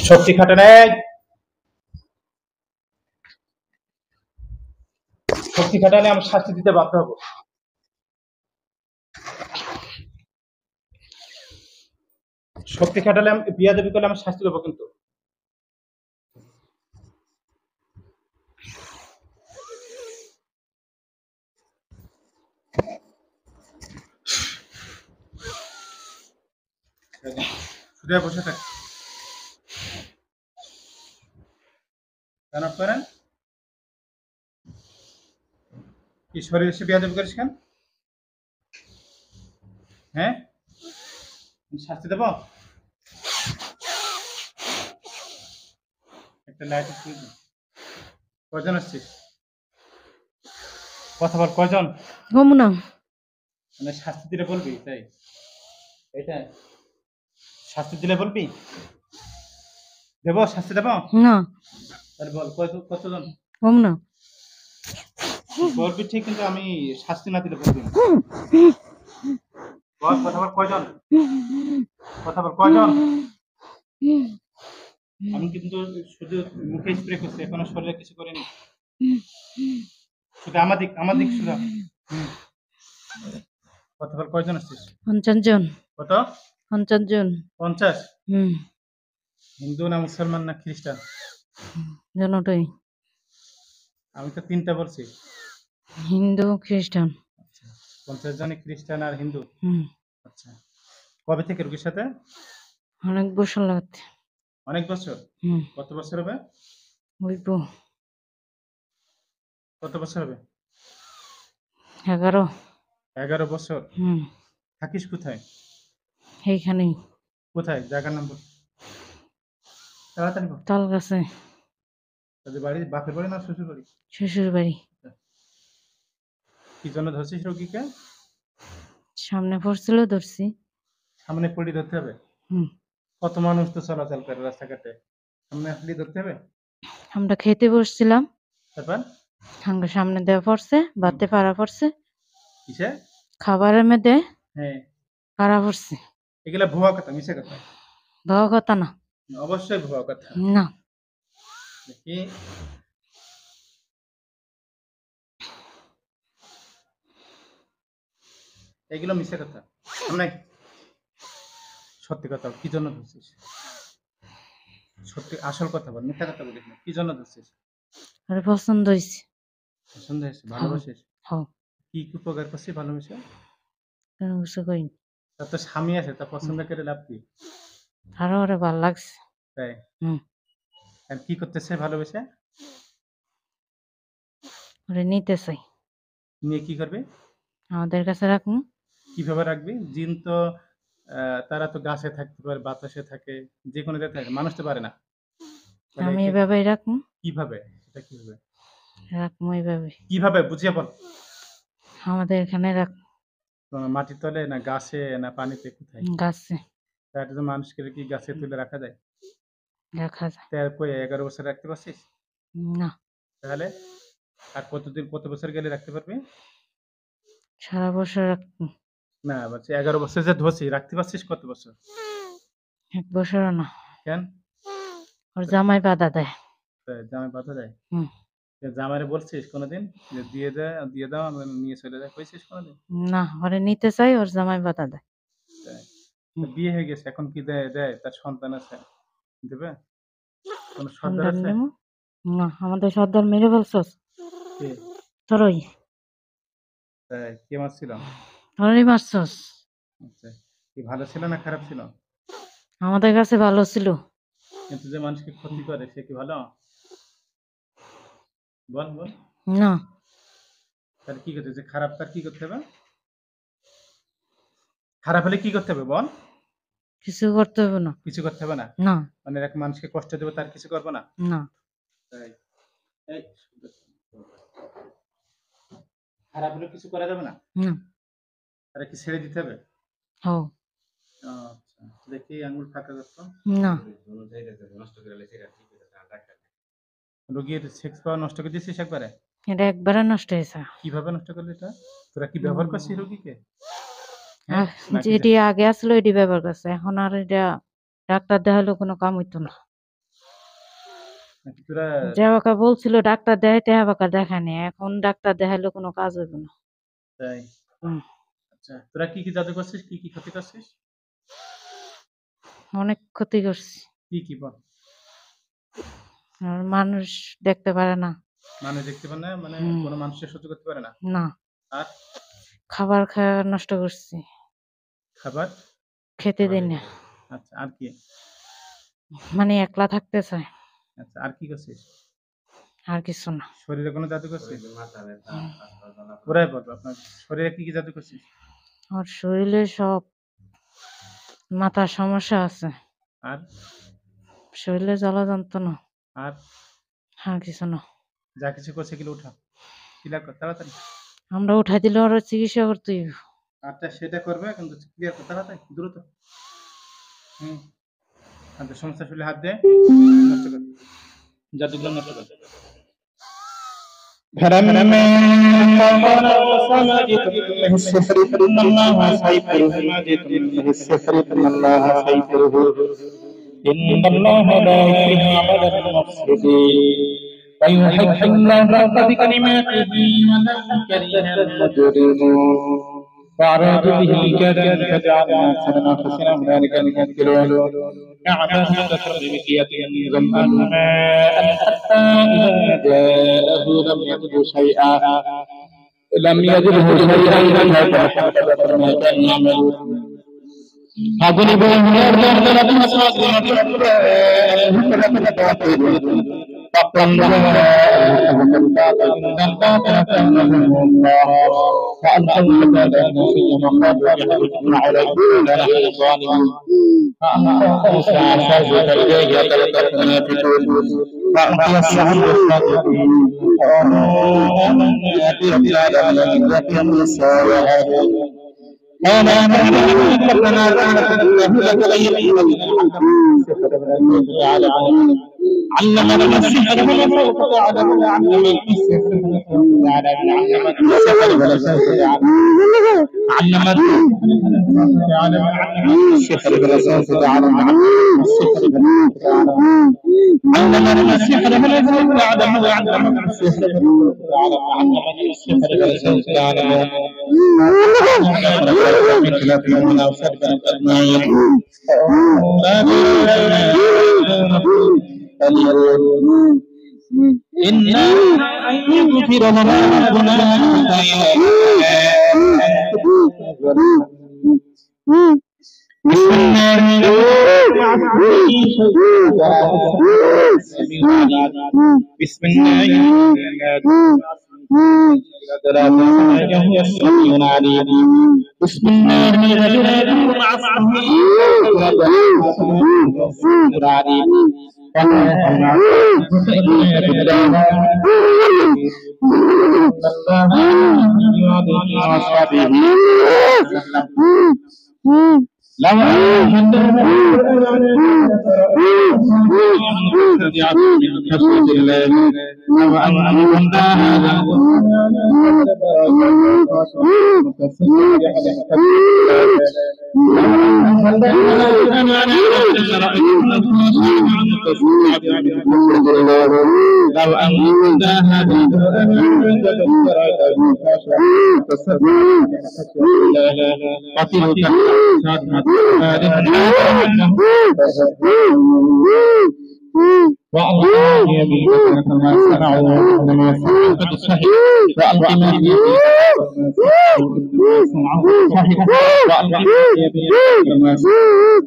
শক্তি খাটালে আমি শাস্তি দিতে বাধ্য হব। শক্তি খাটালে আমি বিয়াদবি করলে আমি শাস্তি দেবো কিন্তু। শুধু বসে থাক কেন করেন কি শরীর এসে বিয়াদবি করিস কেন? হ্যাঁ শাস্তি দেব একটা লাইট। কয়জন আসছিস? কথা বল, কয়জন? না মানে শাস্তি দিলে বলবি তাই? এটা শাস্তি দিলে বলবি দেব? শাস্তি দেব না তাহলে বল কতজন? না বলবি ঠিক, কিন্তু আমি শাস্তি না দিলে বলবি বল। কথা বল, কয়জন? কথা বল, কয়জন? আমি কিন্তু শুধু মুখে স্প্রে করছি, এখনো শরীরে কিছু করিনি। শুধু আমার দিক শুধু। কথা বল, কয়জন আসছিস? 50 জন। কত? 50 জন। 50? হিন্দু না মুসলমান না খ্রিস্টান? দুটোই। আমি তো 3টা বলছি। হিন্দু খ্রিস্টান। আচ্ছা, 50 জনই খ্রিস্টান আর হিন্দু। আচ্ছা, কবে থেকে রোগীর সাথে? অনেক বছর লাগছে। অনেক বছর? কত বছর হবে? হইব। কত বছর হবে? 11। 11 বছর? থাকিস কোথায়? এইখানেই। কোথায়? জায়গার নাম বল তাড়াতাড়ি বল। তাল গাছে। তোদের বাড়ি বাপের বাড়ি না শ্বশুর বাড়ি? শ্বশুর বাড়ি। কি জন্য ধরছিস রোগীকে? সামনে পড়ছিল ধরছি। সামনে পড়ি ধরতে হবে? কত মানুষ তো চলাচল করে রাস্তাঘাটে, সামনে আসলে ধরতে হবে? আমরা খেতে বসছিলাম, তারপর হাঙ্গা সামনে দেওয়া পড়ছে, বাতে পাড়া পড়ছে। কিসে? খাবারের মধ্যে হ্যাঁ, পাড়া পড়ছে। এগুলা ভুয়া কথা, মিশে কথা। ভয় কথা না। অবশ্যই ভুয়া কথা। না দেখি এগুলো মিশে কথা। সামনে সত্যি কথা বল, কি জন্য ধরছিস? সত্যি আসল কথা বল, মিথ্যা কথা বলিস না। কি জন্য ধরছিস? আরে পছন্দ হয়েছে। পছন্দ হয়েছে? ভালোবাসিস? হ্যাঁ। কি উপকার করছিস ভালোবেসে? কেন কিছু কইনি। তার তো স্বামী আছে, তা পছন্দ করে লাভ কি? আরো ওরে ভাল লাগছে। তাই? আর কি করতেছে ভালোবেসে? ওরে নিতে চাই। নিয়ে কি করবে? আমাদের কাছে রাখুন। কিভাবে রাখবি? জিন তো তারা তো গাছে থাকতে পারে, বাতাসে থাকে, যে কোনো জায়গায় থাকে, মানুষ তো পারে না। আমি এভাবেই রাখুন। কিভাবে? সেটা কিভাবে রাখবো এইভাবে। কিভাবে বুঝিয়ে বল। আমাদের এখানে রাখ। মাটির তলে না গাছে না পানিতে, কোথায়? গাছে। তাহলে তো মানুষকে কি গাছে তুলে রাখা যায়? রাখা যায় তার কই 11 বছর রাখতে পারছিস? না। তাহলে আর কত বছর গেলে রাখতে পারবি? সারা বছর রাখবো। না বলছি 11 বছর যে ধরছিস, রাখতে পারছিস কত বছর? 1 বছরও না। কেন? ওর জামাই বাধা দেয়। জামাই বাধা দেয়? জামাইরে বলছিস কোনোদিন যে দিয়ে দাও আমরা নিয়ে চলে যাই, কইছিস কোনোদিন? না, ওরে নিতে চাই, ওর জামাই বাধা দেয়। বিয়ে হয়ে গেছে, এখন কি দেয়? তার সন্তান আছে, দেবে? কোন সর্দার সন্তান আছে? নেবো না, আমাদের সর্দার মেরে ফেলছস। কে? তোরই। তাই? কে মারছিল? তোরই মারছস। আচ্ছা, কি ভালো ছিল না খারাপ ছিল? আমাদের কাছে ভালো ছিল। কিন্তু যে মানুষকে ক্ষতি করে সে কি ভালো? বল বল। না। তার কি করতে, যে খারাপ তার কি করতে হবে? খারাপ হলে কি করতে হবে বল? কিছু করতে হবে না। কিছু করতে হবে না? না। মানে এক মানুষকে কষ্ট দেবে, তার কিছু করবো না? না। তাই? এই খারাপ হলে কিছু করা যাবে না? না। তারা কি ছেড়ে দিতে হবে? হও। আচ্ছা, দেখি আঙ্গুল ফাঁকা করতো। না। রোগীর সেক্স পাওয়ার নষ্ট করে দিয়েছিস একবারে? এটা একবারে নষ্ট হয়েছে। কিভাবে নষ্ট করলি এটা? তোরা কি ব্যবহার করছিস রোগীকে? যেটি আগে আসলো এটি ব্যবহার করছে, এখন আর এটা ডাক্তার দেখালেও কোনো কাম হইতো না। নাকি তোরা যে আমাকে বলছিল ডাক্তার দেখাইতে আমাকে দেখায়নি, এখন ডাক্তার দেখাইলে কোনো কাজ হবে না। তাই? হুম, আচ্ছা, তোরা কি জাদু করছিস? কি ক্ষতি করছিস? অনেক ক্ষতি করছি। কি বল? আর মানুষ দেখতে পারে না। মানুষ দেখতে পারে না মানে কোনো মানুষের সহ্য করতে পারে না? না। আর খাবার খাওয়া নষ্ট করছি। খাবার খেতে দিই না। আচ্ছা, আর কি? মানে একলা থাকতে চায়। আচ্ছা, আর কি করছিস? আর কিছু না। শরীরে কোনো জাদু করছিস? ওরাই বলবো আপনার শরীরে কি জাদু করছিস? আমার শরীরে সব মাথার সমস্যা আছে। আর শরীরে জ্বালা যন্ত্রণা। আর আর কিছু না। যা কিছু করছে এগুলো উঠা। ক্লিয়ার কর তাড়াতাড়ি। আমরা উঠাই দিলে ওরা চিকিৎসা করতে হইব। আচ্ছা, সেটা করবে কিন্তু ক্লিয়ার কর তাড়াতাড়ি দ্রুত। আর সমস্যা শরীরে হাত দে, নষ্ট কর জাদুগুলো নষ্ট কর। فلما قضى وصمدكم له السحر إن الله سيطره من السحر إن الله سيطره إن الله لا يحب عمل المفسدين ويحق الله بكلماته ولو كره المجرمون وأرادوا به كيدا فجعلنا أكثرنا خسرا ذلك المبطلون أعداء بمكية ظمأ ماء حتى إذا جاءه لم يجده شيئا فكان ما كان يعمل فضربوا علم السحر فلسوف تعلمون علم السحر إن أن يغفر لنا ربنا بسم الله بسم الله بسم لو أن والله يمينك ما صنعوا إنما يصنعون قد صحيح وألق ما في يديك صنعوا صحيح وألق ما في يديك ما صنعت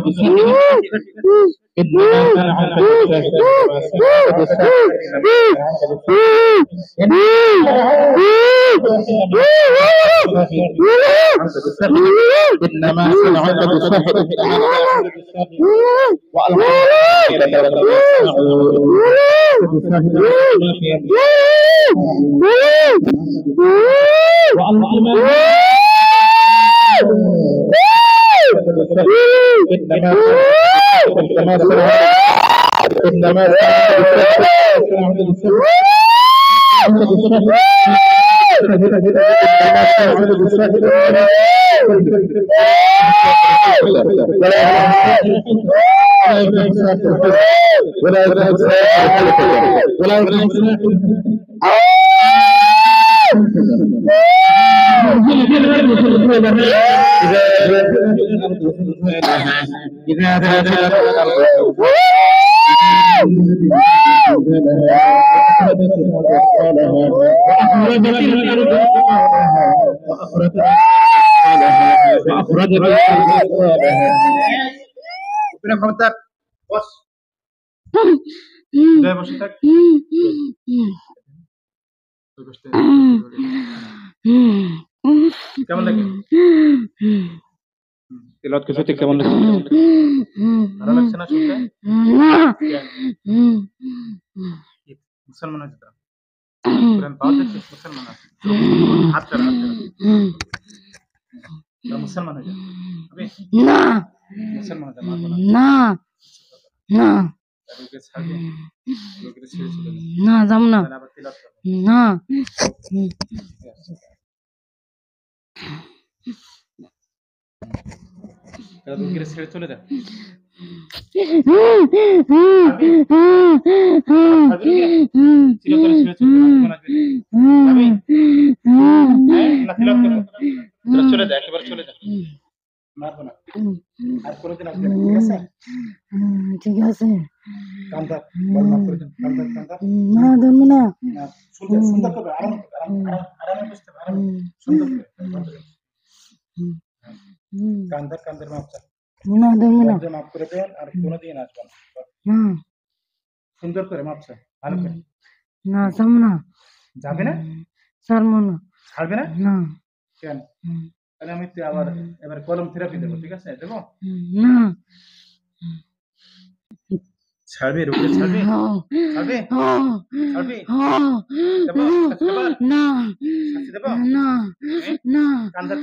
بصحيح إنما صنعت بصحيح إنما ক্ষমতার বস জয় বসে থাক কেমন লাগে তিলাওয়াত কি সত্যি কেমন লাগছে ভালো লাগছে না শুনতে মুসলমান হয়েছে তো কোরআন পাওয়া যাচ্ছে মুসলমান আছে হাত চালা মুসলমান হয়ে যাবে না মুসলমান হয়ে যাবে না না লোকে ছাড়বে লোকের ছেড়ে চলে যাবে না যাম না আবার তিলাওয়াত করবে না লোকের ছেড়ে চলে যাবে চিরতরে ছেড়ে চলে যাবে চলে যায় একেবারে চলে যায় মারবো না আর কোনোদিন আসবে না ঠিক আছে ঠিক আছে কান্দার বল মাফ করে দেন কান্দার না ধরবো না সুন্দর সুন্দর করে আরামে বুঝতে পারেন সুন্দর করে কান্দার মাপ চান না ধরবো না মাফ করে দেন আর কোনোদিন আসবেন না সুন্দর করে মাপ চান ভালো করে না যাম না যাবে না ছাড়বো না ছাড়বে না না কেন তাহলে আমি তো আবার এবার কলম থেরাপি দেবো ঠিক আছে দেবো না ছাড়বে রুকে ছাড়বে ছাড়বে ছাড়বে দেবো না শাস্তি দেবো না না কান্দার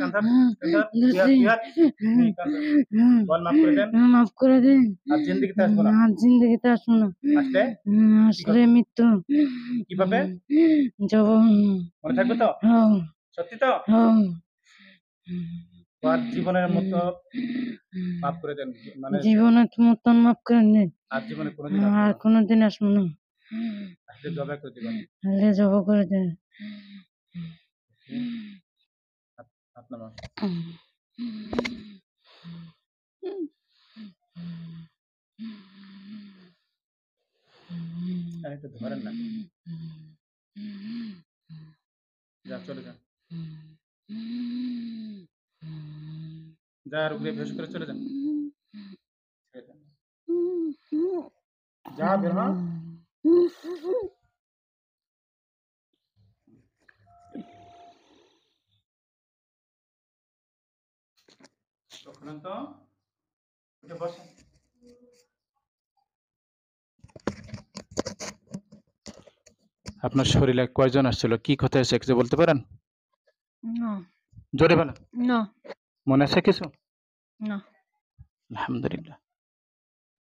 বল মাফ করে দেন মাফ করে দিন আর জিন্দেগিতে আসবো না আর জিন্দগিতে আসবো না আসলে আসলে মৃত্যু কিভাবে যাব মনে থাকবে তো সত্যি তো আর জীবনের মতো মাফ করে দেন মানে জীবনের মতন মাফ করে দিন আর জীবনে কোনোদিন আর কোনোদিন আসবো না আসলে জবা করে দিবেন আসলে জব করে দেন আপনার মা একটু ধরেন না যা চলে যান যা রুগী বেশ করে চলে যান যা বের হ তখন তো উঠে বসেন আপনার শরীরে কয়জন আসছিল কি কথা এসে কিছু বলতে পারেন না জোরে বলেন না মনে আছে কিছু না আলহামদুলিল্লাহ